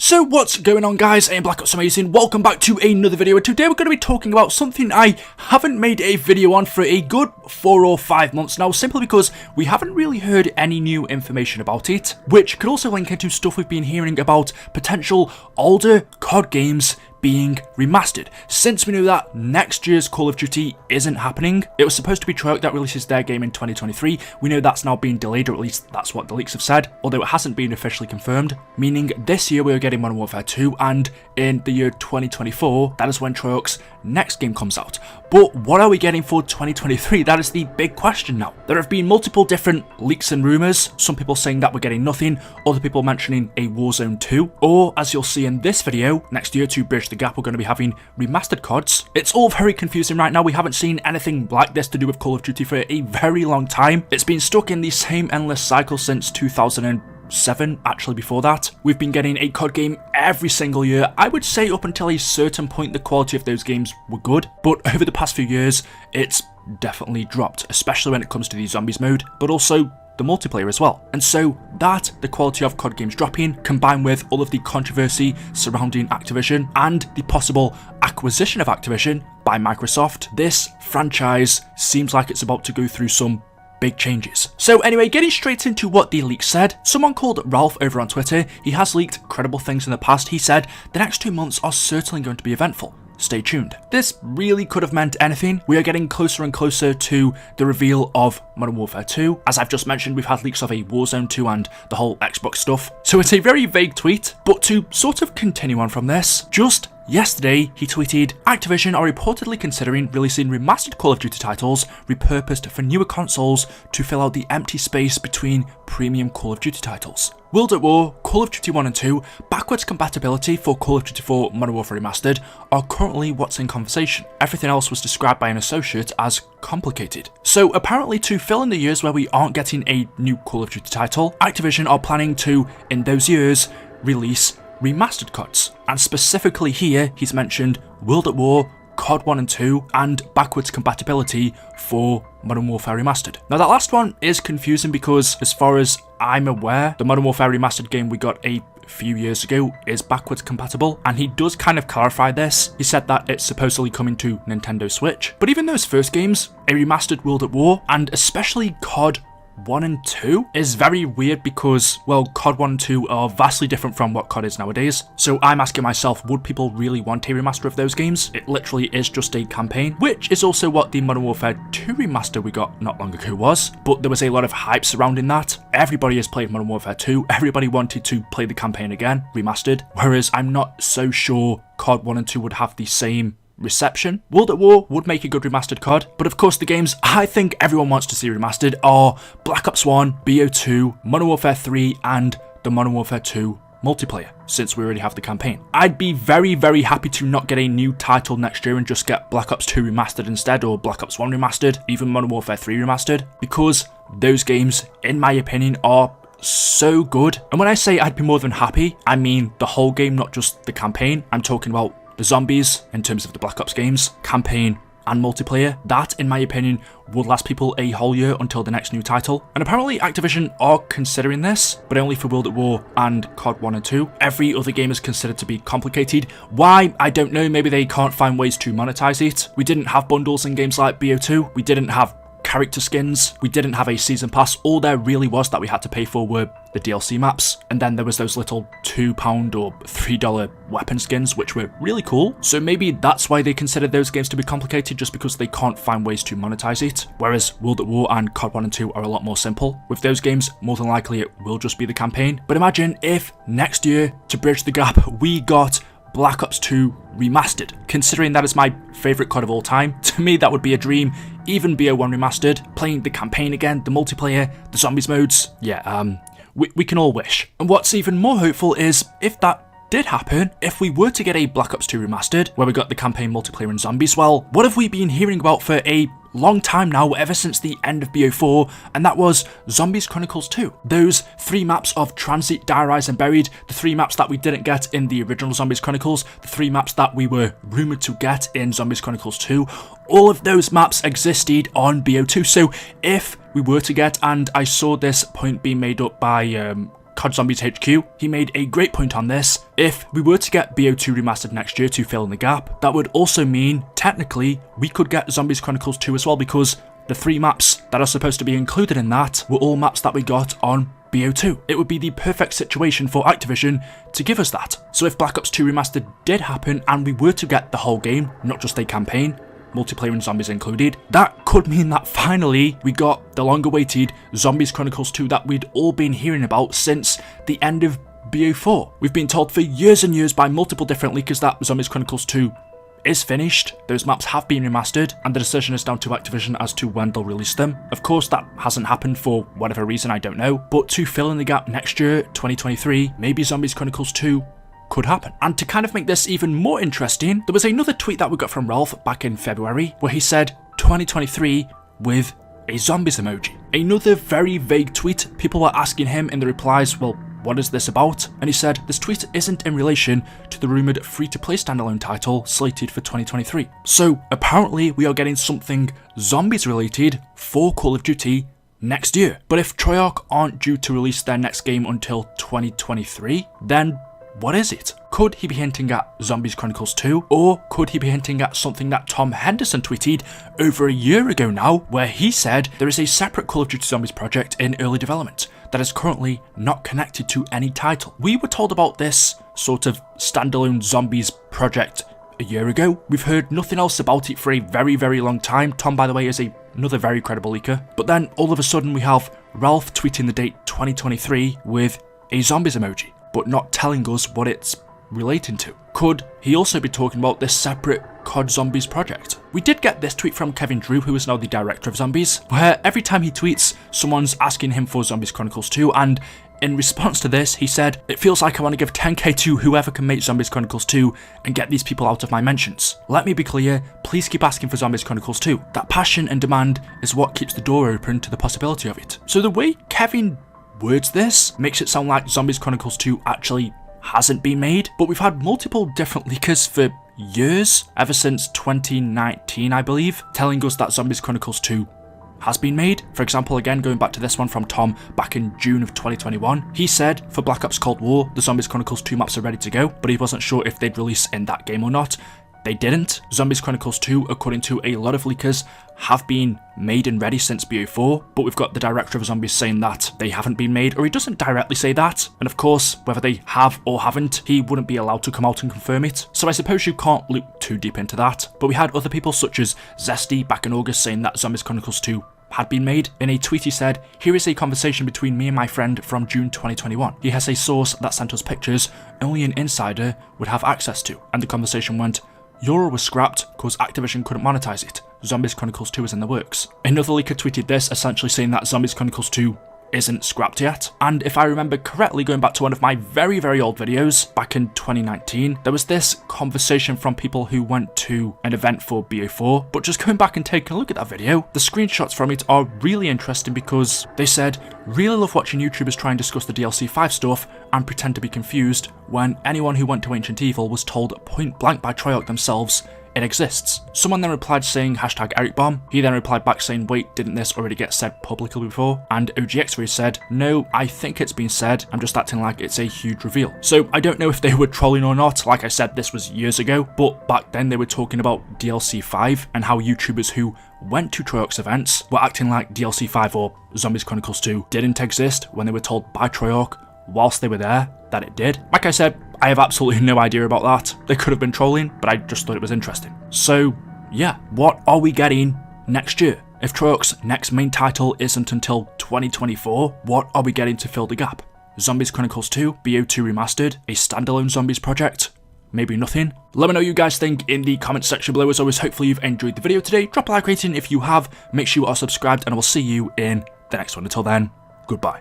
So what's going on, guys? I am Black Ops Amazing. Welcome back to another video, and today we're going to be talking about something I haven't made a video on for a good 4 or 5 months now, simply because we haven't really heard any new information about it, which could also link into stuff we've been hearing about potential older COD games being remastered. Since we knew that next year's Call of Duty isn't happening, it was supposed to be Treyarch that releases their game in 2023. We know that's now being delayed, or at least that's what the leaks have said, although it hasn't been officially confirmed, meaning this year we are getting Modern Warfare 2, and in the year 2024, that is when Treyarch's next game comes out. But what are we getting for 2023? That is the big question now. There have been multiple different leaks and rumours, some people saying that we're getting nothing, other people mentioning a Warzone 2, or as you'll see in this video, next year to bridge the gap, we're going to be having remastered CODs. It's all very confusing right now. We haven't seen anything like this to do with Call of Duty for a very long time. It's been stuck in the same endless cycle since 2007, actually before that. We've been getting a COD game every single year. I would say up until a certain point the quality of those games were good, but over the past few years it's definitely dropped, especially when it comes to the zombies mode, but also the multiplayer as well. And so that, the quality of COD games dropping, combined with all of the controversy surrounding Activision and the possible acquisition of Activision by Microsoft, this franchise seems like it's about to go through some big changes. So anyway, getting straight into what the leak said, someone called Ralph over on Twitter, he has leaked credible things in the past. He said, the next 2 months are certainly going to be eventful. Stay tuned. This really could have meant anything. We are getting closer and closer to the reveal of Modern Warfare 2. As I've just mentioned, we've had leaks of a Warzone 2 and the whole Xbox stuff. So it's a very vague tweet, but to sort of continue on from this, just yesterday, he tweeted, Activision are reportedly considering releasing remastered Call of Duty titles repurposed for newer consoles to fill out the empty space between premium Call of Duty titles. World at War, Call of Duty 1 and 2, backwards compatibility for Call of Duty 4 Modern Warfare Remastered are currently what's in conversation. Everything else was described by an associate as complicated. So apparently, to fill in the years where we aren't getting a new Call of Duty title, Activision are planning to, in those years, release remastered CODs. And specifically here, he's mentioned World at War, COD 1 and 2, and backwards compatibility for Modern Warfare Remastered. Now that last one is confusing because, as far as I'm aware, the Modern Warfare Remastered game we got a few years ago is backwards compatible, and he does kind of clarify this. He said that it's supposedly coming to Nintendo Switch. But even those first games, a remastered World at War, and especially COD 1 and 2 is very weird because, well, COD 1 and 2 are vastly different from what COD is nowadays. So I'm asking myself, would people really want a remaster of those games? It literally is just a campaign, which is also what the Modern Warfare 2 remaster we got not long ago was. But there was a lot of hype surrounding that. Everybody has played Modern Warfare 2. Everybody wanted to play the campaign again, remastered. Whereas I'm not so sure COD 1 and 2 would have the same reception. World at War would make a good remastered COD, but of course the games I think everyone wants to see remastered are Black Ops 1, BO2, Modern Warfare 3, and the Modern Warfare 2 multiplayer, since we already have the campaign. I'd be very, very happy to not get a new title next year and just get Black Ops 2 remastered instead, or Black Ops 1 remastered, even Modern Warfare 3 remastered, because those games, in my opinion, are so good. And when I say I'd be more than happy, I mean the whole game, not just the campaign. I'm talking about the zombies in terms of the Black Ops games, campaign and multiplayer. That, in my opinion, would last people a whole year until the next new title. And apparently Activision are considering this, but only for World at War and COD 1 and 2. Every other game is considered to be complicated. Why? I don't know. Maybe they can't find ways to monetize it. We didn't have bundles in games like BO2. We didn't have character skins. We didn't have a season pass. All there really was that we had to pay for were the DLC maps, and then there was those little £2 or $3 weapon skins, which were really cool. So maybe that's why they consider those games to be complicated, just because they can't find ways to monetize it. Whereas World at War and COD 1 and 2 are a lot more simple. With those games, more than likely it will just be the campaign. But imagine if next year, to bridge the gap, we got Black Ops 2 Remastered. Considering that is my favourite COD of all time, to me that would be a dream. Even BO1 Remastered, playing the campaign again, the multiplayer, the zombies modes, yeah, we can all wish. And what's even more hopeful is, if that did happen, if we were to get a Black Ops 2 Remastered, where we got the campaign, multiplayer and zombies, well, what have we been hearing about for a long time now, ever since the end of BO4, and that was Zombies Chronicles 2. Those 3 maps of Transit, Die Rise and Buried, the 3 maps that we didn't get in the original Zombies Chronicles, the 3 maps that we were rumoured to get in Zombies Chronicles 2, all of those maps existed on BO2, so if we were to get, and I saw this point being made up by COD Zombies HQ, he made a great point on this. If we were to get BO2 Remastered next year to fill in the gap, that would also mean, technically, we could get Zombies Chronicles 2 as well, because the 3 maps that are supposed to be included in that were all maps that we got on BO2. It would be the perfect situation for Activision to give us that. So if Black Ops 2 Remastered did happen and we were to get the whole game, not just a campaign, multiplayer and zombies included, that could mean that finally we got the long-awaited Zombies Chronicles 2 that we'd all been hearing about since the end of BO4. We've been told for years and years by multiple different leakers that Zombies Chronicles 2 is finished, those maps have been remastered, and the decision is down to Activision as to when they'll release them. Of course, that hasn't happened for whatever reason, I don't know, but to fill in the gap next year, 2023, maybe Zombies Chronicles 2 could happen. And to kind of make this even more interesting, there was another tweet that we got from Ralph back in February, where he said 2023 with a zombies emoji. Another very vague tweet. People were asking him in the replies, well, what is this about? And he said, this tweet isn't in relation to the rumoured free-to-play standalone title slated for 2023. So apparently we are getting something zombies related for Call of Duty next year. But if Treyarch aren't due to release their next game until 2023, then what is it? Could he be hinting at Zombies Chronicles 2? Or could he be hinting at something that Tom Henderson tweeted over a year ago now, where he said there is a separate Call of Duty Zombies project in early development that is currently not connected to any title? We were told about this sort of standalone zombies project a year ago. We've heard nothing else about it for a very, very long time. Tom, by the way, is another very credible leaker. But then all of a sudden we have Ralph tweeting the date 2023 with a zombies emoji, but not telling us what it's relating to. Could he also be talking about this separate COD Zombies project? We did get this tweet from Kevin Drew, who is now the director of Zombies, where every time he tweets, someone's asking him for Zombies Chronicles 2, and in response to this, he said, it feels like I want to give 10k to whoever can make Zombies Chronicles 2 and get these people out of my mentions. Let me be clear, please keep asking for Zombies Chronicles 2. That passion and demand is what keeps the door open to the possibility of it. So the way Kevin words this makes it sound like Zombies Chronicles 2 actually hasn't been made, but we've had multiple different leakers for years, ever since 2019 I believe, telling us that Zombies Chronicles 2 has been made. For example, again going back to this one from Tom back in June of 2021, he said for Black Ops Cold War the Zombies Chronicles 2 maps are ready to go, but he wasn't sure if they'd release in that game or not. They didn't. Zombies Chronicles 2, according to a lot of leakers, have been made and ready since BO4, but we've got the director of Zombies saying that they haven't been made, or he doesn't directly say that, and of course, whether they have or haven't, he wouldn't be allowed to come out and confirm it, so I suppose you can't look too deep into that. But we had other people such as Zesty back in August saying that Zombies Chronicles 2 had been made. In a tweet he said, here is a conversation between me and my friend from June 2021. He has a source that sent us pictures only an insider would have access to, and the conversation went, Euro was scrapped because Activision couldn't monetize it. Zombies Chronicles 2 is in the works. Another leaker tweeted this, essentially saying that Zombies Chronicles 2 isn't scrapped yet. And if I remember correctly, going back to one of my very, very old videos back in 2019, there was this conversation from people who went to an event for BO4, but just going back and taking a look at that video, the screenshots from it are really interesting because they said, really love watching YouTubers try and discuss the DLC 5 stuff and pretend to be confused when anyone who went to Ancient Evil was told point blank by Treyarch themselves it exists. Someone then replied saying #EricBomb. He then replied back saying, wait, didn't this already get said publicly before? And OGX said, no, I think it's been said, I'm just acting like it's a huge reveal. So I don't know if they were trolling or not. Like I said, this was years ago, but back then they were talking about DLC 5 and how YouTubers who went to Treyarch's events were acting like DLC 5 or Zombies Chronicles 2 didn't exist when they were told by Treyarch whilst they were there that it did. Like I said, I have absolutely no idea about that. They could have been trolling, but I just thought it was interesting. So yeah, what are we getting next year? If Treyarch's next main title isn't until 2024, what are we getting to fill the gap? Zombies Chronicles 2, BO2 Remastered, a standalone zombies project? Maybe nothing? Let me know what you guys think in the comment section below. As always, hopefully you've enjoyed the video today. Drop a like rating if you have, make sure you are subscribed, and I will see you in the next one. Until then, goodbye.